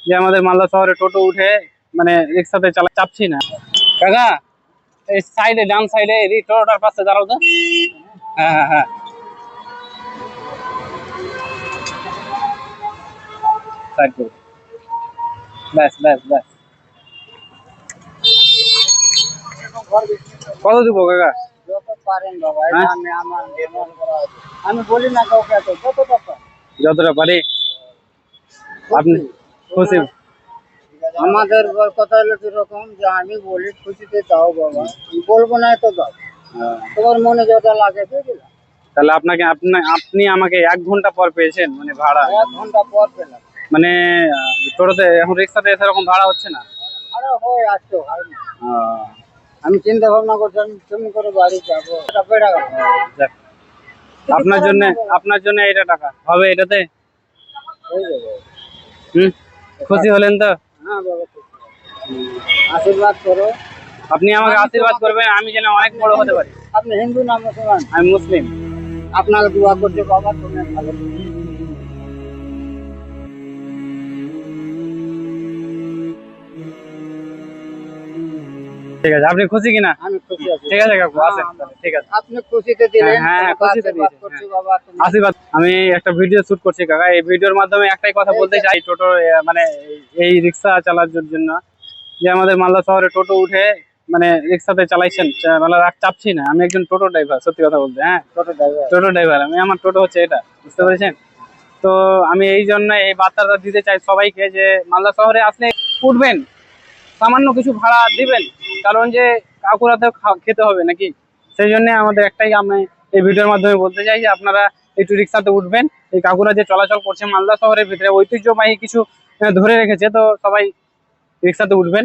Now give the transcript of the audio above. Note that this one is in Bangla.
যে আমাদের মালদা শহরে টোটো উঠে মানে রিক্সাতে চাপছি না। কাকা এই সাইডে ডান সাইডে এই টোটোটার পাশে দাঁড়াও তো। হ্যাঁ হ্যাঁ হ্যাঁ সাইড করো। ব্যাস ব্যাস ব্যাস। কত দিব কাকা? যত পারেন বাবা, হ্যাঁ? আমি বলি না কাউকে যত টাকা যতটা পারি। আপনি খুশি? আমাদের কথা হলো এরকম যে আমি বলি খুশিতে দাও বাবা, বলবো না তো দাও, তোমার মনে যেটা লাগে দিয়ে দিলাম। তাহলে আপনি আমাকে 1 ঘন্টা পর পেয়েছেন মানে ভাড়া? 1 ঘন্টা পর পেলাম। মানে টোটোতে এখন রিক্সাতে সেরকম ভাড়া হচ্ছে না? আরে হয় আসতো হয় না। আমি চিন্তা ভাবনা করছিলাম তুমি করে বাড়ি যাবো, যাক, আপনার জন্য এটা টাকা হবে এটাতে। হয়ে যাবে। খুশি হলেন তো? হ্যাঁ বাবা, আশীর্বাদ করো। আপনি আমাকে আশীর্বাদ করবেন আমি যেন অনেক বড় হতে পারি। আপনি হিন্দু না মুসলমান? আমি মুসলিম। আপনাকে দোয়া করছে বাবা, তুমি ভালো। ঠিক আছে, আপনি খুশি কিনা? আমি খুশি আছি। ঠিক আছে কাকু, আসেন ঠিক আছে। আপনি খুশিতে দিলেন। হ্যাঁ খুশিতে দিয়েছি করছি বাবা, তুমি আশীর্বাদ। আমি একটা ভিডিও শুট করছি কাকা, এই ভিডিওর মাধ্যমে একটাই কথা বলতে চাই টোটো মানে এই রিক্সা চালানোর জন্য, যে আমাদের মালদা শহরে টোটো উঠে মানে রিক্সাতে চালাইছেন মানে চাপছি না। আমি একজন টোটো ড্রাইভার, সত্যি কথা বলতে। হ্যাঁ টোটো ড্রাইভার আমি, আমার টোটো হচ্ছে এটা, বুঝতে পেরেছেন তো? আমি এই জন্য এই বার্তাটা দিতে চাই সবাইকে যে মালদা শহরে আসলে উঠবেন, সামান্য কিছু ভাড়া দিবেন, কারণ যে কাকুরাতে খেতে হবে নাকি। সেই জন্য আমাদের একটাই, আমি এই ভিডিওর মাধ্যমে বলতে চাই যে আপনারা একটু রিক্সাতে উঠবেন। এই কাকুরা যে চলাচল করছে মালদা শহরের ভিতরে ঐতিহ্যবাহী কিছু ধরে রেখেছে, তো সবাই রিক্সাতে উঠবেন।